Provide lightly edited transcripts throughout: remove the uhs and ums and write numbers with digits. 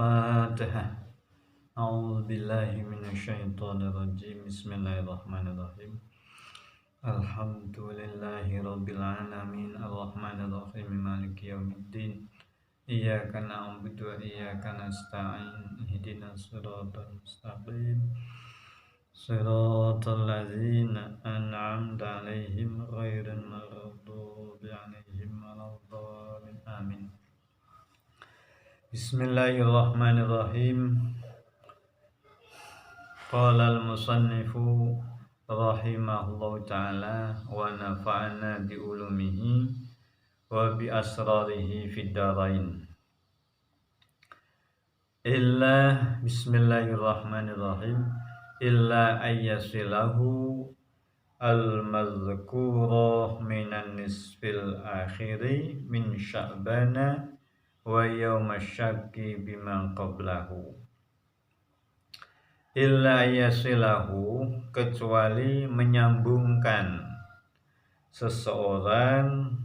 Al-Fatihah. A'udzubillahi minasyaitonirrajim. Bismillahirrahmanirrahim. Alhamdulillahi rabbil alamin. Arrahmanirrahim. Maliki yaumiddin. Iyyaka na'budu wa iyyaka nasta'in. Ihdinas siratal mustaqim. Siratal ladzina an'amta 'alaihim ghairil maghdubi 'alaihim waladdallin. Amin. Bismillahirrahmanirrahim. Qala al-musannifu rahimahullahu ta'ala wa nafa'ana bi ulumihi wa bi asrarihi fid darain. Bismillahirrahmanirrahim. Illa ayyasilahu al-madhkura minan nisfil akhiri min sya'bana wa yaumasyakki biman qablahu. Illa yasilahu, kecuali menyambungkan seseorang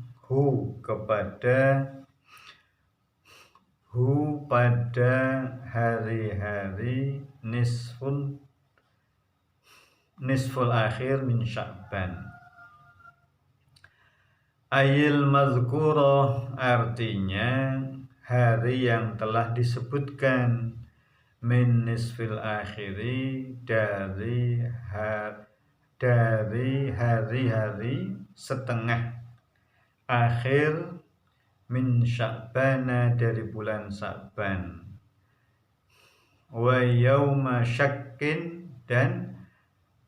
pada hari-hari nisful akhir min Sya'ban. Ayil mazkurah, artinya hari yang telah disebutkan, min nisfil akhiri, dari hari-hari setengah akhir, min Sya'bana, dari bulan Sya'ban, wa yauma syakkin, dan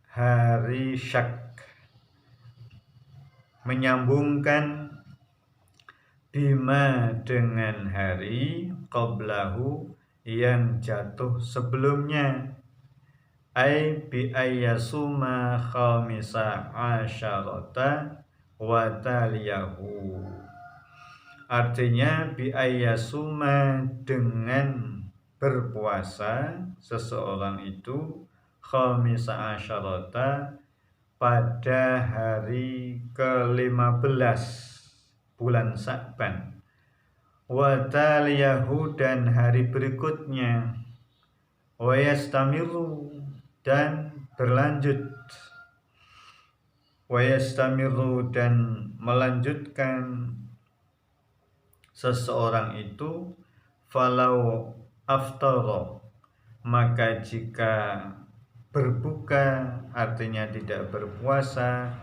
hari syak. Menyambungkan bima, dengan hari, qablahu, yang jatuh sebelumnya, ay bi ayyasuma khamisa asyarata wa taliyahu, artinya bi ayyasuma, dengan berpuasa seseorang itu, khamisa asyarata, pada hari ke-15 bulan Sya'ban, wa taliyahu, dan hari berikutnya, wa yastamiru, dan berlanjut, wa yastamiru, dan melanjutkan seseorang itu, falau aftara, maka jika berbuka, artinya tidak berpuasa,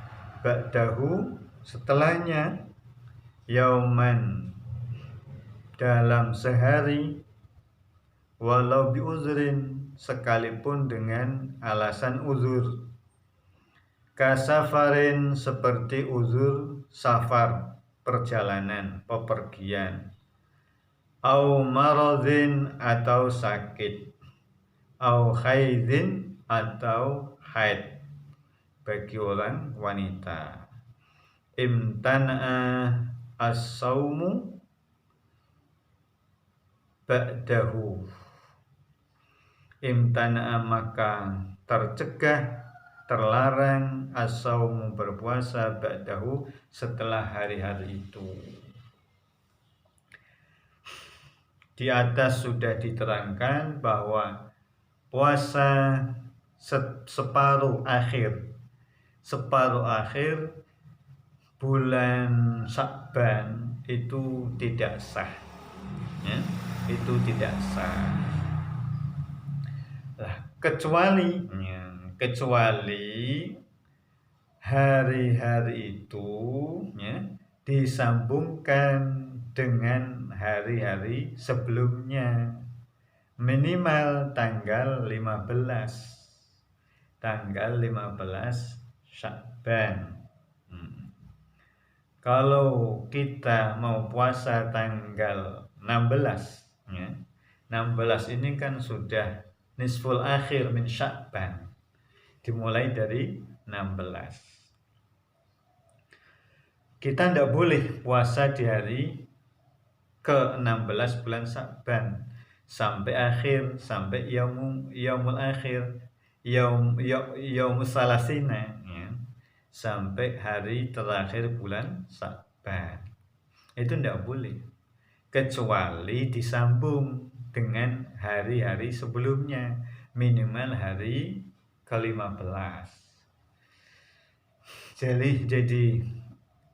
ba'dahu, setelahnya, yauman, dalam sehari, walau bi uzrin, sekalipun dengan alasan uzur, kasafarin, seperti uzur safar, perjalanan, pepergian, au maradhin, atau sakit, au haidin, atau haid, bagi orang wanita. Imtana'a as-saumu ba'dahu, imtana'a, maka tercegah, terlarang, as-saumu, berpuasa, ba'dahu, setelah hari-hari itu. Di atas sudah diterangkan bahwa puasa separuh akhir bulan Sya'ban itu tidak sah, ya, itu tidak sah. Kecuali hari-hari itu, ya, disambungkan dengan hari-hari sebelumnya, minimal tanggal 15 Sya'ban. Kalau kita mau puasa tanggal 16, ya, 16 ini kan sudah nisful akhir min Sya'ban, dimulai dari 16. Kita tidak boleh puasa di hari ke-16 bulan Sya'ban sampai akhir, sampai yaumul akhir, yaum salasina, ya, sampai hari terakhir bulan Sya'ban. Itu tidak boleh, kecuali disambung dengan hari-hari sebelumnya, minimal hari ke-15. Jadi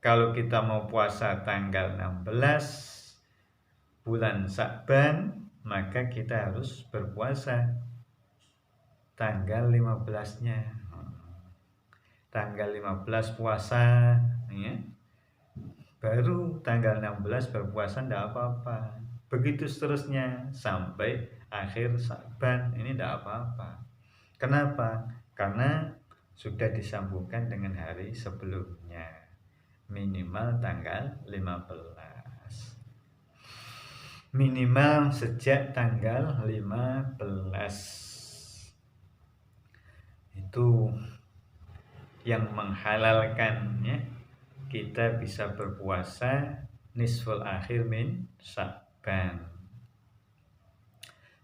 kalau kita mau puasa tanggal 16 bulan Sya'ban, maka kita harus berpuasa tanggal 15-nya. Tanggal 15 puasa, ya. Baru tanggal 16 berpuasa, tidak apa-apa. Begitu seterusnya sampai akhir Sya'ban, ini tidak apa-apa. Kenapa? Karena sudah disambungkan dengan hari sebelumnya, minimal tanggal 15. Minimal sejak tanggal 15. Itu yang menghalalkan, ya, kita bisa berpuasa nisful akhir min Sya'ban.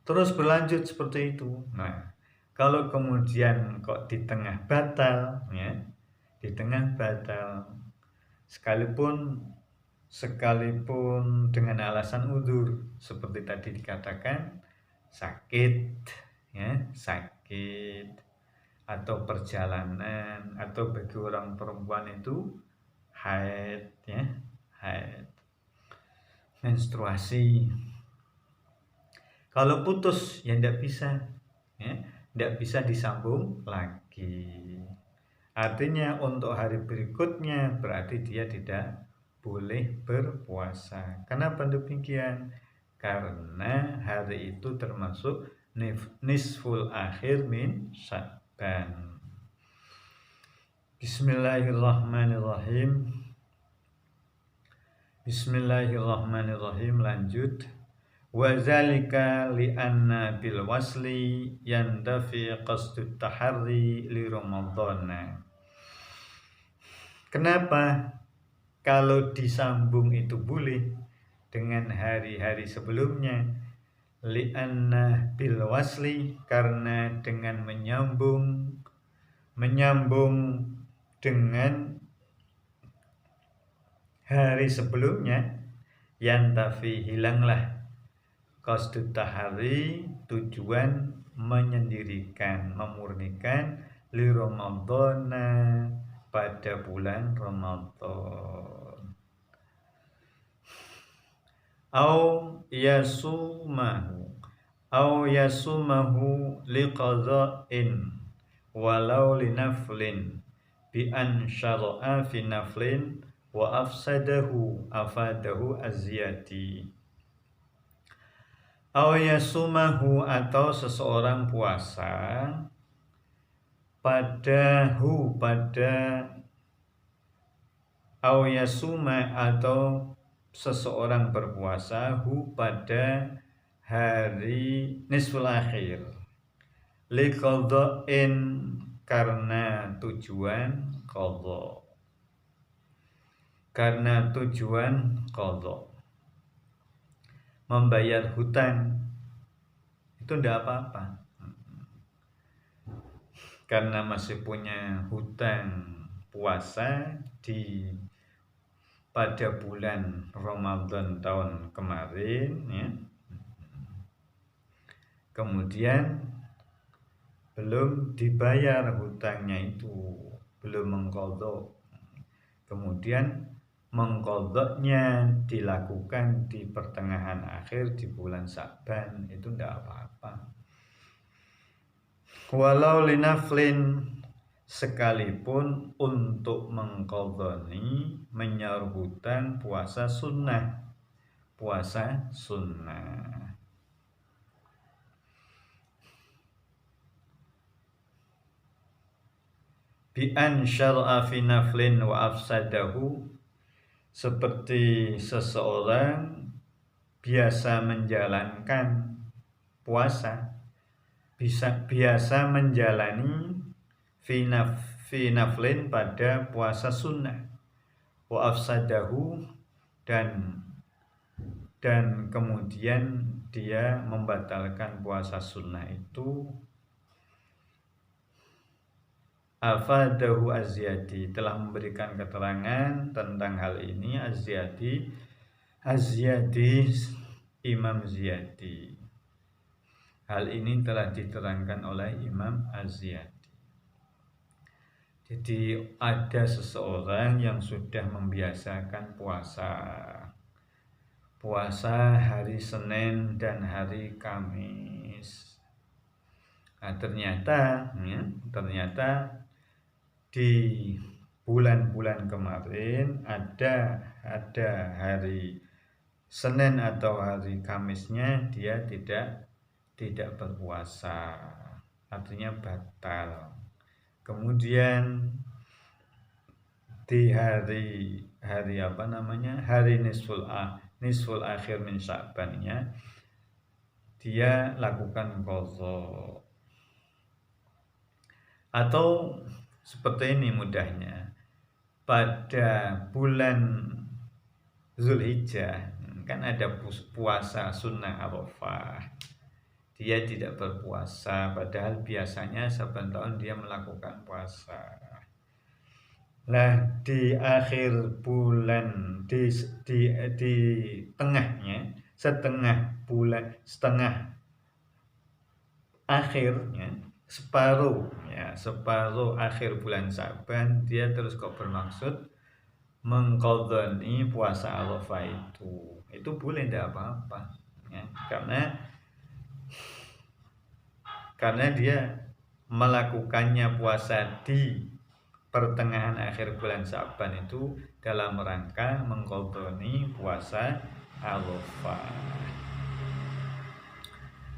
Terus berlanjut seperti itu. Nah, kalau kemudian kok di tengah batal, ya, di tengah batal, sekalipun dengan alasan udzur, seperti tadi dikatakan sakit, ya, sakit, atau perjalanan, atau bagi orang perempuan itu haid, ya, haid, menstruasi. Kalau putus, ya tidak bisa, ya, tidak bisa disambung lagi. Artinya untuk hari berikutnya berarti dia tidak boleh berpuasa. Kenapa demikian? Karena hari itu termasuk nisful akhir min Sya'ban. Bismillahirrahmanirrahim. Bismillahirrahmanirrahim. Lanjut. Wa zalika li'anna bil wasli yandafi qasdut taharri li ramadhana. Kenapa kalau disambung itu boleh dengan hari-hari sebelumnya? Li'anna bil wasli, karena dengan menyambung dengan hari sebelumnya, yantafi, hilanglah qasdut tahari, tujuan menyendirikan, memurnikan, li ramadhana, pada bulan Ramadan. Au yasumahu liqadha'in walau linaflin bi an syara'a fi naflin wa afadahu azyati. Au yasumahu, atau seseorang puasa au yasuma, atau seseorang berpuasa pada hari nisful akhir, liqadha'in, karena tujuan qadha, membayar hutang, itu tidak apa-apa. Karena masih punya hutang puasa pada bulan Ramadan tahun kemarin, ya. Kemudian belum dibayar hutangnya itu, belum mengqadha. Kemudian mengqadhanya dilakukan di pertengahan akhir di bulan Sya'ban, itu tidak apa-apa. Walau linaflin, sekalipun untuk mengqadhani, menyaur hutang puasa sunnah. Bi an syar'a fi naflin wa afsadahu, seperti seseorang biasa menjalankan puasa, biasa menjalani fi naflin, pada puasa sunnah, wa afsadahu, dan kemudian dia membatalkan puasa sunnah itu, afadahu azyadi, telah memberikan keterangan tentang hal ini azyadi Imam Ziyadi. Hal ini telah diterangkan oleh Imam Az-Ziyadi. Jadi ada seseorang yang sudah membiasakan puasa hari Senin dan hari Kamis. Nah, ternyata di bulan-bulan kemarin ada hari Senin atau hari Kamisnya dia tidak berpuasa, artinya batal. Kemudian di hari nisful akhir min Sya'bannya dia lakukan qadha. Atau seperti ini mudahnya, pada bulan Zulhijjah kan ada puasa sunnah Arafah, dia tidak berpuasa padahal biasanya saban tahun dia melakukan puasa. Nah, di akhir bulan, di tengahnya, setengah akhirnya, separuh akhir bulan Sa'ban, dia terus kok bermaksud mengqadhani puasa Arafah itu boleh, tidak apa-apa ya, karena dia melakukannya puasa di pertengahan akhir bulan Sa'ban itu dalam rangka mengqadhani puasa Arafah.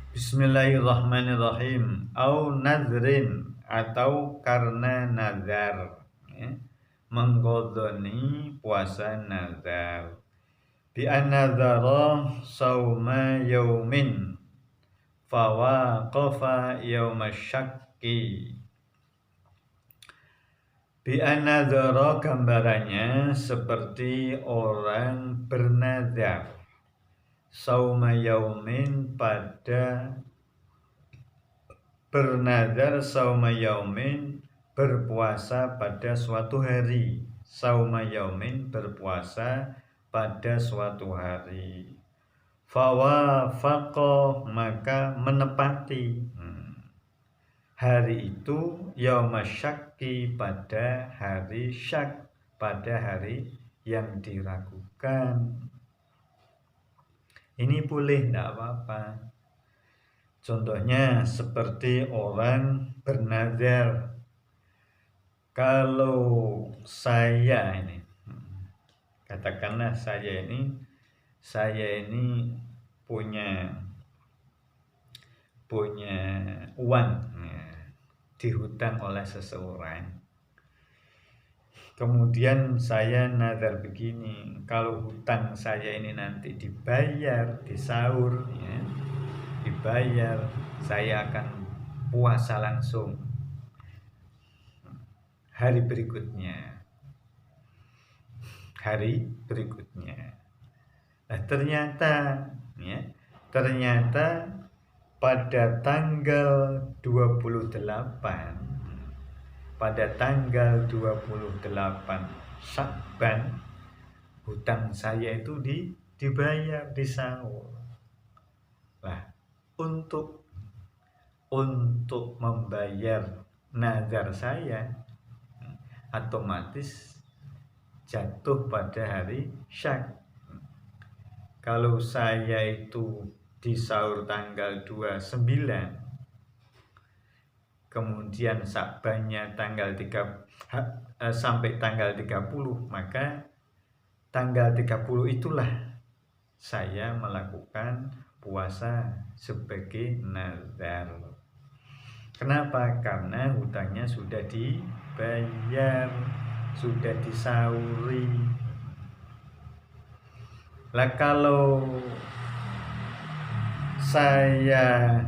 Bismillahirrahmanirrahim. Au nadrin, atau karena nazar ya, mengqadhani puasa nazar. Bi an-nazara sauma yaumin fawaqafa yaumasyakki. Bi an-nazara gambarannya seperti orang bernazar sauma yaumin berpuasa pada suatu hari. Sauma yaumin berpuasa pada suatu hari. Fawafaqa, maka menepati hari itu yaumasyakki, pada hari syak, pada hari yang diragukan. Ini boleh, tidak apa-apa. Contohnya seperti orang bernazar, kalau saya ini, katakanlah saya ini punya uang ya, dihutang oleh seseorang. Kemudian saya nazar begini, kalau hutang saya ini nanti dibayar di sahur ya, dibayar, saya akan puasa langsung hari berikutnya. Nah, ternyata pada tanggal 28 Sya'ban hutang saya itu dibayar di sahur. Nah, untuk membayar nazar saya otomatis jatuh pada hari syak. Kalau saya itu di sahur tanggal 29, kemudian Sya'bannya sampai tanggal 30, maka tanggal 30 itulah saya melakukan puasa sebagai nazar. Kenapa? Karena hutangnya sudah dibayar, sudah disauri. Lah kalau saya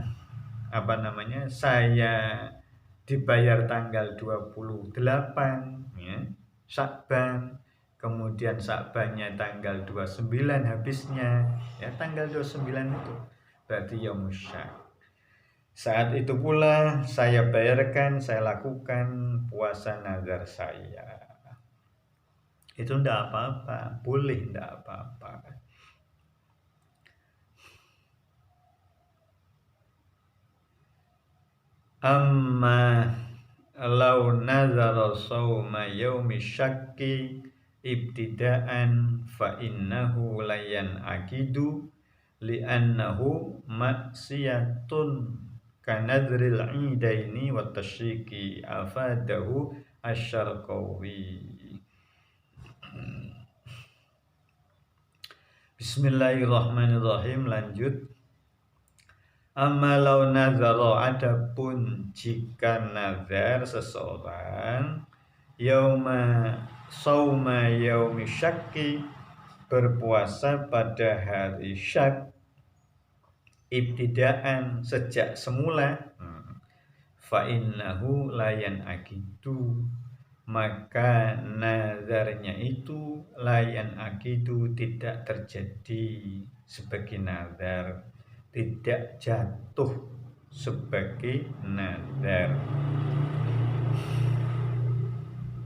dibayar tanggal 28 ya, Sya'ban, kemudian Sya'bannya tanggal 29 habisnya ya, tanggal 29 itu berarti yaumusyak. Saat itu pula saya bayarkan, saya lakukan puasa nazar saya. Itu tidak apa-apa, boleh, tidak apa-apa. Amma law nazara sawma yaumi syakki ibtida'an fa innahu layan akidu li'annahu maksiyatun kanadril idaini wa tasyriki afadahu asyarqawi. Bismillahirrahmanirrahim. Lanjut. Amalau nazaro, adapun jika nazar seseorang sauma yaumi syakki, berpuasa pada hari syak, ibtidaan sejak semula, fa innahu layan akidu, maka nazarnya itu layan akidu tidak terjadi sebagai nazar, tidak jatuh sebagai nazar.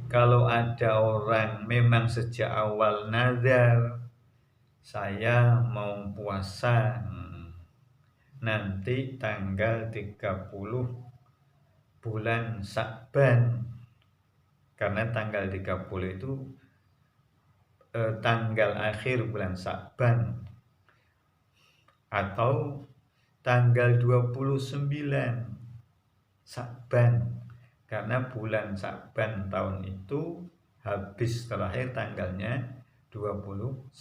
Kalau ada orang memang sejak awal nazar, saya mau puasa nanti tanggal 30 bulan Sya'ban, karena tanggal 30 itu tanggal akhir bulan Sya'ban, atau tanggal 29 Sya'ban, karena bulan Sya'ban tahun itu habis terakhir tanggalnya 29.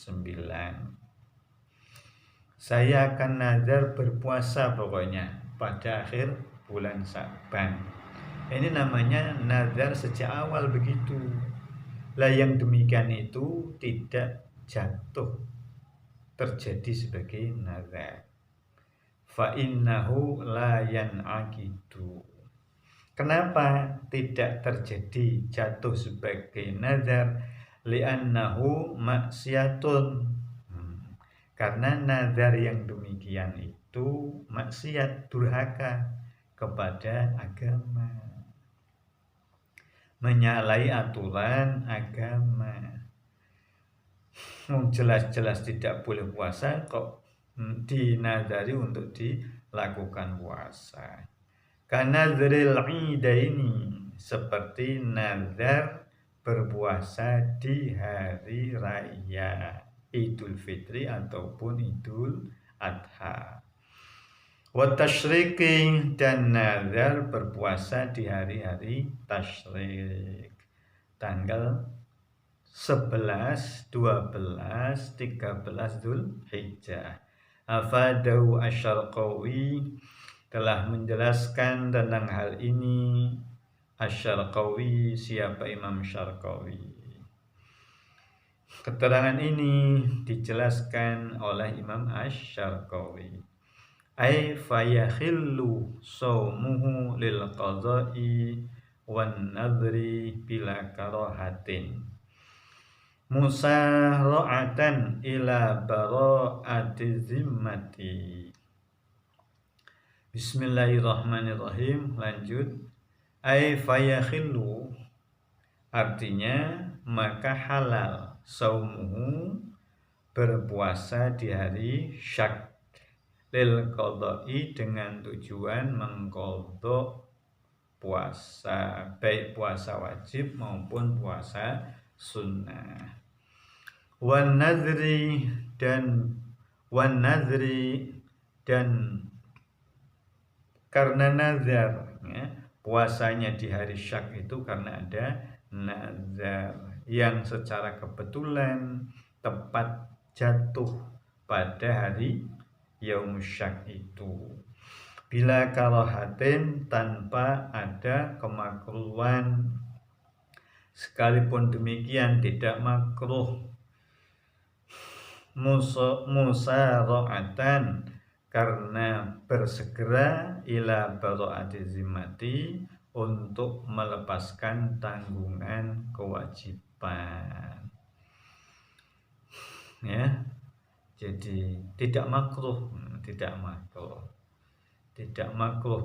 Saya akan nazar berpuasa pokoknya pada akhir bulan Sya'ban. Ini namanya nazar sejak awal begitu. Lah yang demikian itu tidak jatuh terjadi sebagai nazar. Fa innahu la yan'aqidu. Kenapa tidak terjadi jatuh sebagai nazar? Li'annahu maksiatun. Karena nazar yang demikian itu maksiat, durhaka kepada agama, menyalahi aturan agama. Jelas-jelas tidak boleh puasa kok dinazari untuk dilakukan puasa. Kanadzril idaini, seperti nazar berpuasa di hari raya Idul Fitri ataupun Idul Adha. Wa tasyriki, dan nazar berpuasa di hari-hari tasyrik, tanggal 11, 12, 13 Dzulhijjah. Afadahu asyarqawi, telah menjelaskan tentang hal ini Asyarqawi. Siapa? Imam Syarqawi. Keterangan ini dijelaskan oleh Imam Asy-Syarqawi. Ai fayakhillu shaumuhu lil qadha'i wan nadri bila karahatin musara'atan ila bara'ati zimmati. Bismillahirrahmanirrahim. Lanjut. Ai fayakhillu, artinya maka halal, saumuhu, berpuasa di hari syak, lil qadha'i, dengan tujuan mengqadha puasa, baik puasa wajib maupun puasa sunnah. Wan nadri, dan karena nazar, ya, puasanya di hari syak itu karena ada nazar yang secara kebetulan tepat jatuh pada hari yaum syak itu, bila karahatin, tanpa ada kemakruhan. Sekalipun demikian tidak makruh. Musara'atan, karena bersegera, ila bara'ati zimmati, untuk melepaskan tanggungan kewajiban, ya. Jadi tidak makruh.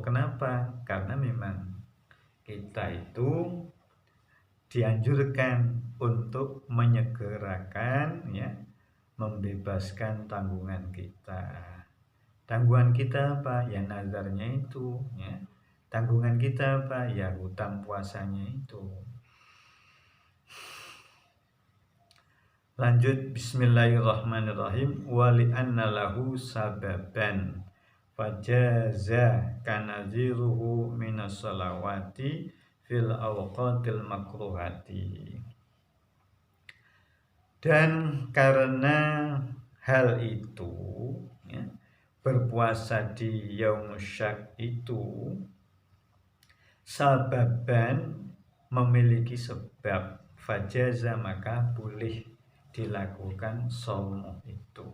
Kenapa? Karena memang kita itu dianjurkan untuk menyegerakan, ya, membebaskan tanggungan kita. Tanggungan kita apa? Ya nazarnya itu, ya. Tanggungan kita apa? Ya hutang puasanya itu. Lanjut, bismillahirrahmanirrahim. Wali anna lahu sababan fajaza kanaziruhu minas salawati fil awqatil makruhati. Dan karena hal itu, ya, berpuasa di Yaumus Syak itu sababan memiliki sebab, fajaza maka boleh dilakukan somo itu.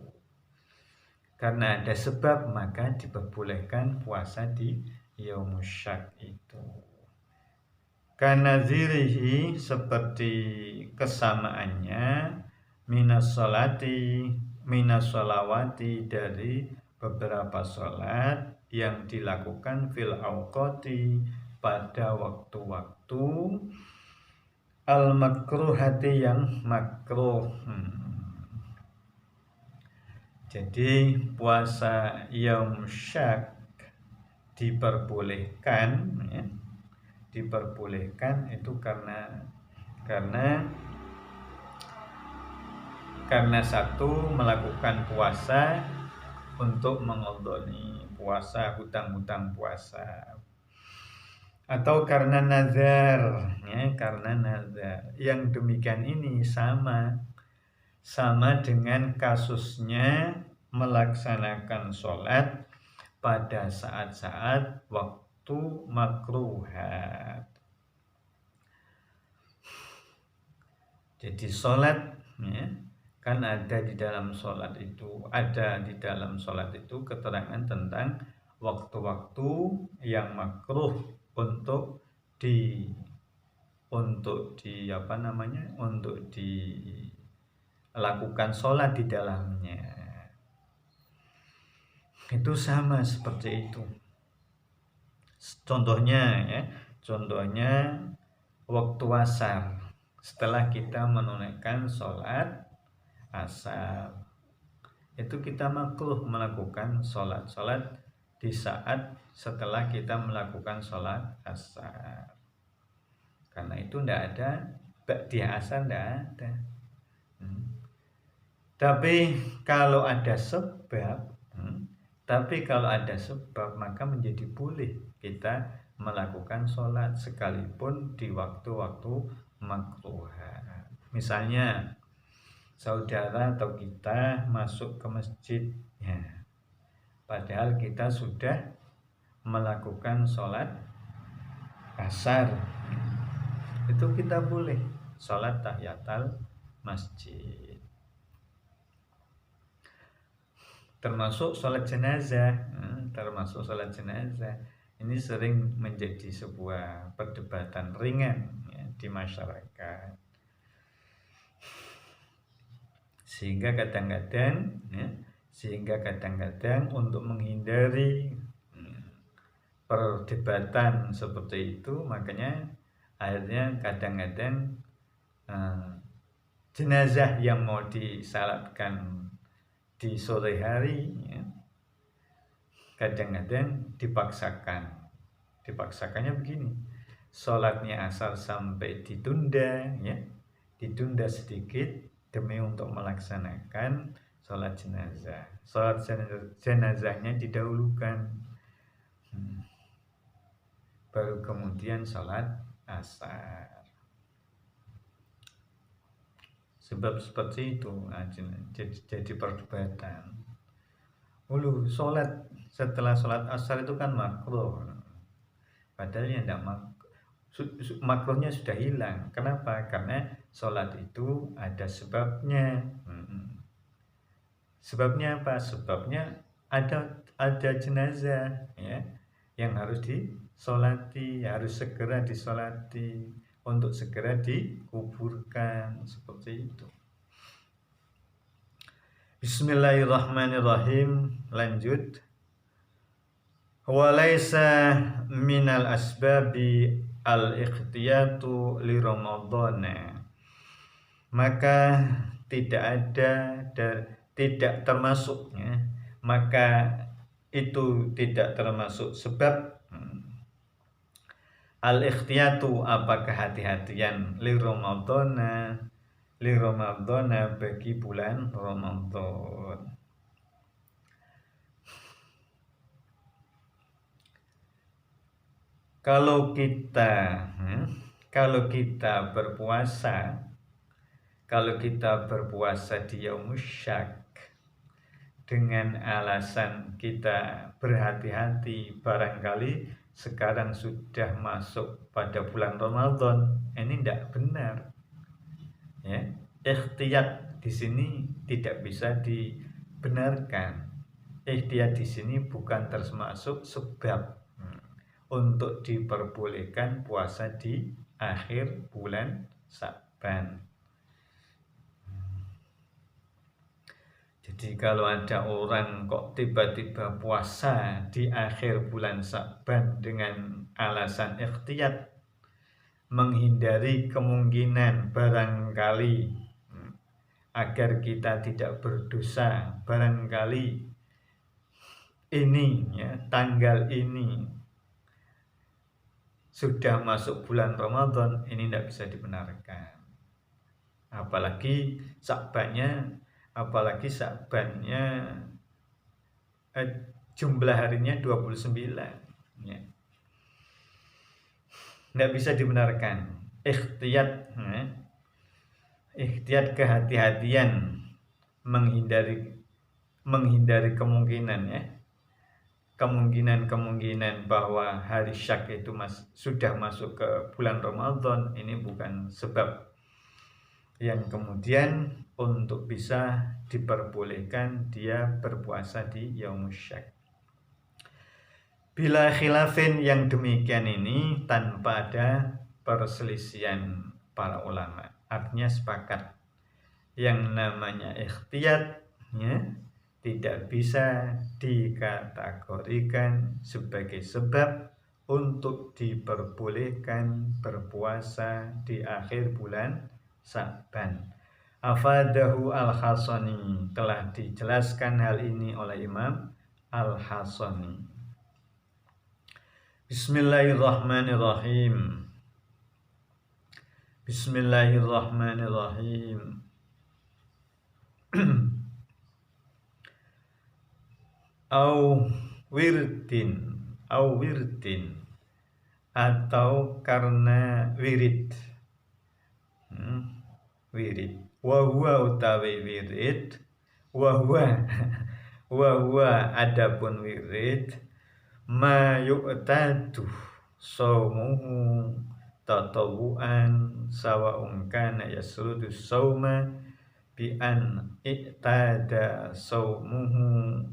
Karena ada sebab maka diperbolehkan puasa di Yaumus Syak itu. Karena zirihi seperti kesamaannya minas sholawati dari beberapa sholat yang dilakukan fil awqati pada waktu-waktu al makruhati yang makruh. Jadi puasa Yaum Syak diperbolehkan, ya, diperbolehkan itu karena satu, melakukan puasa untuk mengodoni puasa, hutang-hutang puasa, atau karena nazar, ya, karena nazar. Yang demikian ini sama dengan kasusnya melaksanakan sholat pada saat-saat waktu makruhat. Jadi sholat, ya, kan ada di dalam sholat itu keterangan tentang waktu-waktu yang makruh untuk dilakukan sholat di dalamnya. Itu sama seperti itu. Contohnya waktu asar, setelah kita menunaikan sholat asar, itu kita makruh melakukan sholat di saat setelah kita melakukan sholat asar. Karena itu tidak ada ba'di asar, tidak ada. Tapi kalau ada sebab, maka menjadi boleh kita melakukan sholat sekalipun di waktu-waktu makruhat. Misalnya saudara atau kita masuk ke masjid, ya, padahal kita sudah melakukan sholat asar, itu kita boleh sholat tahiyatul masjid. Termasuk sholat jenazah. Ini sering menjadi sebuah perdebatan ringan, ya, di masyarakat, sehingga kadang-kadang untuk menghindari perdebatan seperti itu, makanya akhirnya kadang-kadang jenazah yang mau disalatkan di sore hari, ya, kadang-kadang dipaksakannya begini, sholatnya asar sampai ditunda sedikit demi untuk melaksanakan sholat jenazah. Sholat jenazahnya didahulukan, baru kemudian sholat asar. Sebab seperti itu jadi perdebatan. Sholat setelah sholat asar itu kan makruh, padahal ya tidak makruhnya sudah hilang. Kenapa? Karena sholat itu ada sebabnya. Sebabnya apa? Sebabnya ada jenazah, ya, yang harus disolati, harus segera disolati untuk segera dikuburkan, seperti itu. Bismillahirrahmanirrahim. Lanjut. Walaysa minal asbabi al-ikhtiyatu li ramadhana. Maka tidak termasuknya, maka itu tidak termasuk sebab Al-ikhtiyatu apa kehati-hatian li Ramadhana bagi bulan Ramadan. Kalau kita berpuasa di Yaumus Syak dengan alasan kita berhati-hati, barangkali sekarang sudah masuk pada bulan Ramadan, ini tidak benar. Ya, ikhtiyat di sini tidak bisa dibenarkan. Ikhtiyat di sini bukan termasuk sebab untuk diperbolehkan puasa di akhir bulan Sya'ban. Jadi kalau ada orang kok tiba-tiba puasa di akhir bulan Sya'ban dengan alasan ikhtiyat, menghindari kemungkinan barangkali agar kita tidak berdosa, barangkali ini tanggal ini sudah masuk bulan Ramadan, ini tidak bisa dibenarkan. Apalagi Sya'bannya jumlah harinya 29 ya. Tidak bisa dibenarkan. Ikhtiyat kehati-hatian, menghindari kemungkinan bahwa hari Syak itu sudah masuk ke bulan Ramadan, ini bukan sebab yang kemudian untuk bisa diperbolehkan dia berpuasa di Yaumus Syak. Bila khilafin, yang demikian ini tanpa ada perselisihan para ulama, artinya sepakat yang namanya ikhtiyat tidak bisa dikategorikan sebagai sebab untuk diperbolehkan berpuasa di akhir bulan Sya'ban. Afadahu Al-Hasani, telah dijelaskan hal ini oleh Imam Al-Hasani. Bismillahirrahmanirrahim. Bismillahirrahmanirrahim. Au wirdin atau karena wirid. Wirid. Wa huwa utawi wirid, wa huwa adapun wirid, ma yu'tadu saumuhu tatawuan sawa'un kana yasrudu sauma bi an i'tada saumuhu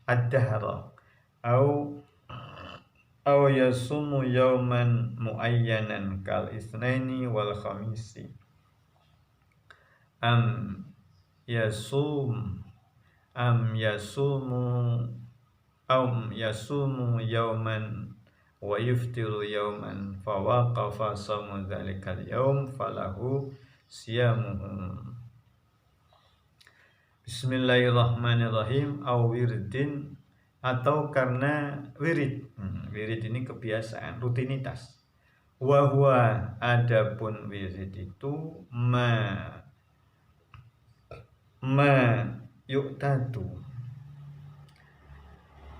ad-dahra au yasumu yauman muayyanan kal isnaini wal khamisi am yasumu yauman wa yuftiru yauman fa waqafa sawmu dzalikal yaum falahu siyamuhu. Bismillahirrahmanirrahim. Au wirdin, atau karena wirid. Wirid ini kebiasaan, rutinitas. Wa huwa, adapun wirid itu ma yu'tadu,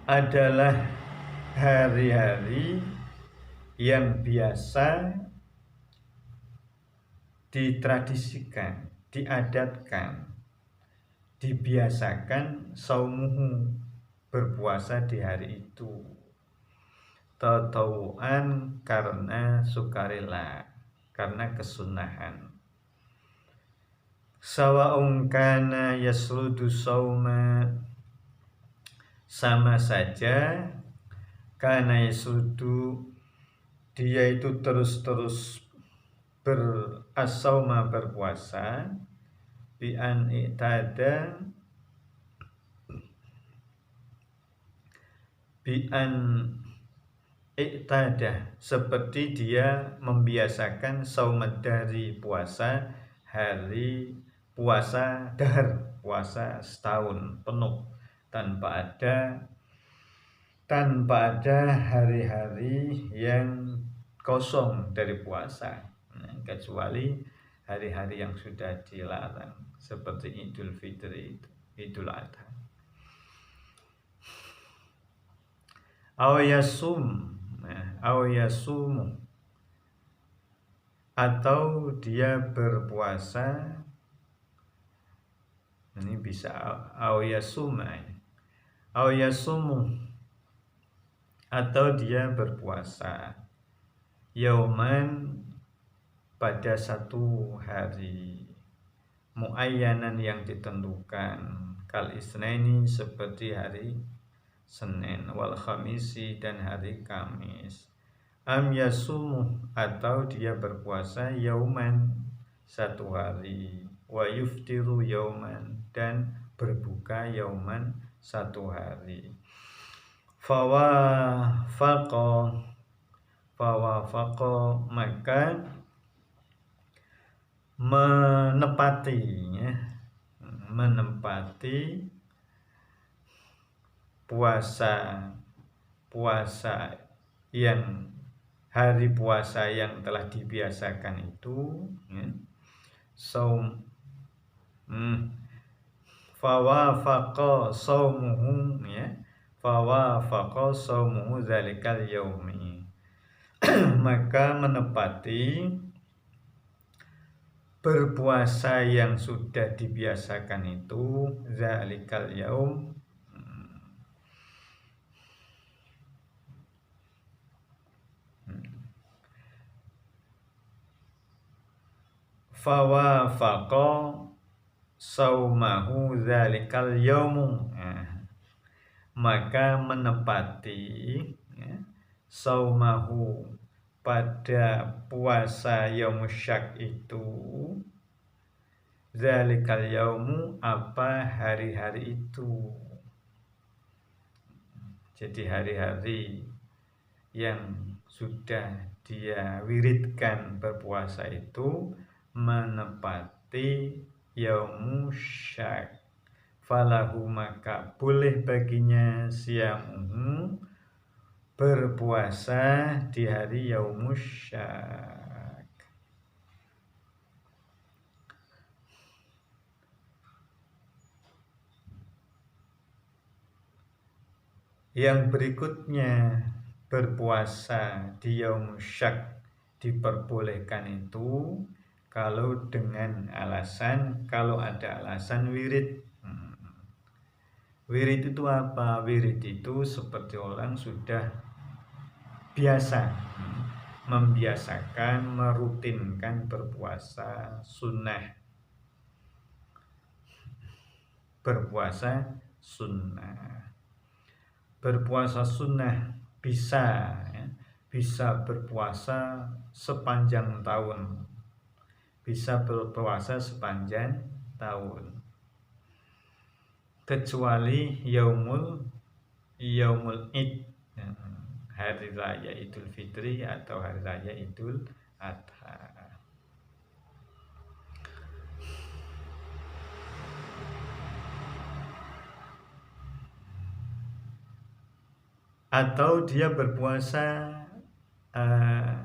adalah hari-hari yang biasa ditradisikan, diadatkan, dibiasakan saumuhu, berpuasa di hari itu, tatawuan, karena sukarela, karena kesunahan. Sawa'un kana yasrudu sauma, sama saja, kana yasrudu, dia itu terus berasauma, berpuasa, bi an i'tada, seperti dia membiasakan saumad dari puasa hari puasa dahar, puasa setahun penuh tanpa ada tanpa ada hari-hari yang kosong dari puasa, kecuali hari-hari yang sudah dilarang seperti Idul Fitri, Idul Adha. Aw yasumu, atau dia berpuasa, ini bisa aw yasumu, atau dia berpuasa yauman, pada satu hari muayyanan yang ditentukan, kal isnaini, seperti hari Senin, wal khamisi, dan hari Kamis. Am yasumu, atau dia berpuasa yauman, satu hari, wa yuftiru yauman, dan berbuka yauman, satu hari. Fawafaqa, maka menempati puasa yang hari puasa yang telah dibiasakan itu, saum, fawafaqa saumuhu, fawafaqa saumuhu zalikal yaumi, maka menepati berpuasa yang sudah dibiasakan itu, zalikal yaum, fawafaqa saumahu zalikal yaumu, maka menepati saumahu, pada puasa yaumsyak itu, zalikal yaumu, apa hari-hari itu. Jadi hari-hari yang sudah dia wiridkan berpuasa itu menepati yaumsyak, falahu, maka boleh baginya siamuhu, berpuasa di hari yaumusyak. Yang berikutnya, berpuasa di yaumusyak diperbolehkan itu kalau dengan alasan, kalau ada alasan wirid. Wirid itu apa? Wirid itu seperti orang sudah biasa, membiasakan, merutinkan berpuasa sunnah. Berpuasa sunnah bisa berpuasa sepanjang tahun, bisa berpuasa sepanjang tahun, kecuali yaumul id, hari raya Idul Fitri atau hari raya Idul Adha. Atau dia berpuasa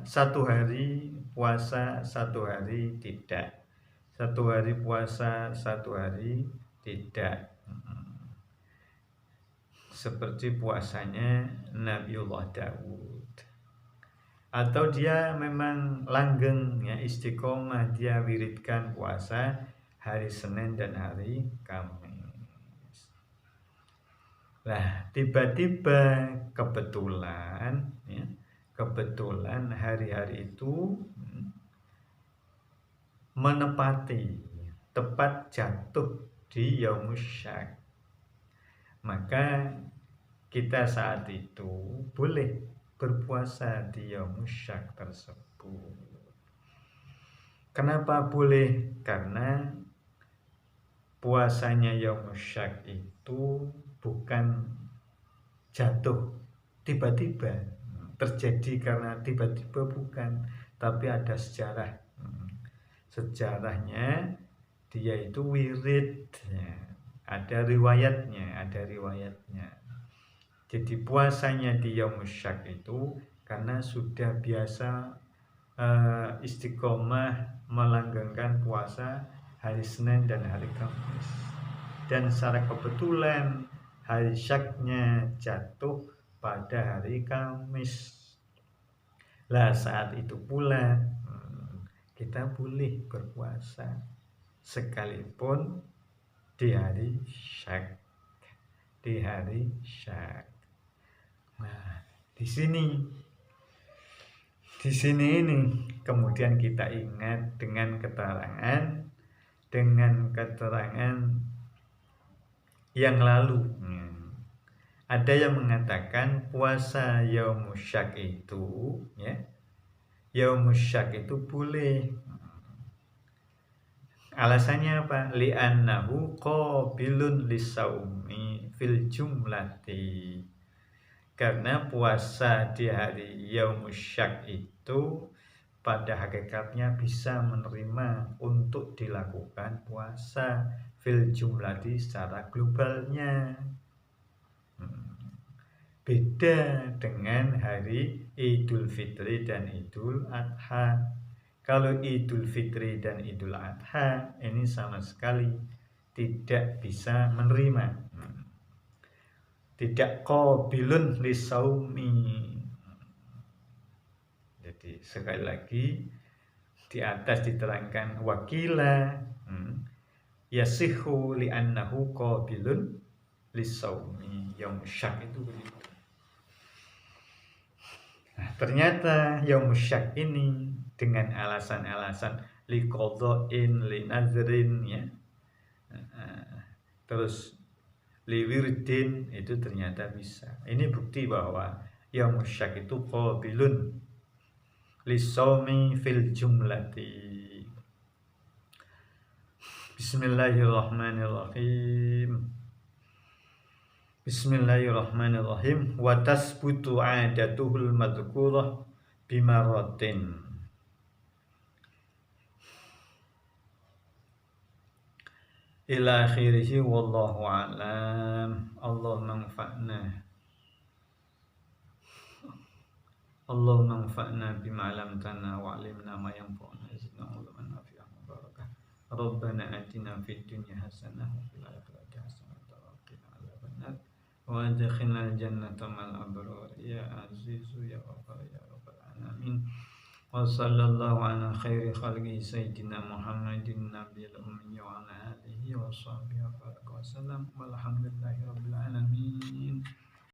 satu hari puasa, satu hari tidak, satu hari puasa, satu hari tidak, seperti puasanya Nabiullah Daud. Atau dia memang langgeng, istiqomah, dia wiridkan puasa hari Senin dan hari Kamis. Nah, tiba-tiba kebetulan hari-hari itu menepati, tepat jatuh di yaumusyak, maka kita saat itu boleh berpuasa di yaumusyak tersebut. Kenapa boleh? Karena puasanya yaumusyak itu bukan jatuh tiba-tiba, terjadi karena tiba-tiba, bukan, tapi ada sejarahnya. Dia itu wirid, ada riwayatnya. Jadi puasanya di Yaumus Syak itu karena sudah biasa istiqomah melanggengkan puasa hari Senin dan hari Kamis. Dan secara kebetulan hari Syaknya jatuh pada hari Kamis. Lah saat itu pula kita boleh berpuasa sekalipun di hari Syak. Di hari Syak. Nah, di sini ini kemudian kita ingat dengan keterangan yang lalu. Ada yang mengatakan puasa Yaumus Syak itu ya, Yaumus Syak itu boleh. Alasannya apa? Li'annahu qabilun lisaumi fil jumlati. Karena puasa di hari Yaumus Syak itu pada hakikatnya bisa menerima untuk dilakukan puasa fil jumlati secara globalnya. Beda dengan hari Idul Fitri dan Idul Adha. Kalau Idul Fitri dan Idul Adha ini sama sekali tidak bisa menerima, tidak qabilun lisaumi. Jadi sekali lagi di atas diterangkan wakila yasihu li'annahu qabilun lisaumi. Yaumus Syak itu begitu. Nah, ternyata Yaumus Syak ini dengan alasan-alasan liqadha'in, linazrin ya. Terus liwirdin itu ternyata bisa. Ini bukti bahwa Yaumus Syak itu qabilun lisaumi fil jumlati. Bismillahirrahmanirrahim. Bismillahirrahmanirrahim. Wa tasbutu 'adatuhul madhkurah bimaratin. Ila akhirih wallahu a'lam. Allah manfa'na bima 'allamtana wa 'allimna ma yanfa'una zidna 'ilman nafi'an mubarakah. Rabbana atina fid dunya hasanah wa fil akhirati hasanah wa qina adzabannar. Wa adkhilnal jannata ma'al abrar ya azizu ya ghafar ya rabbal alamin. Wa sallallahu ala khairi khalqi sayyidina Muhammadin nabiyil ummi wa ala alihi wa sahbihi wa sallam walhamdulillahi rabbil alamin.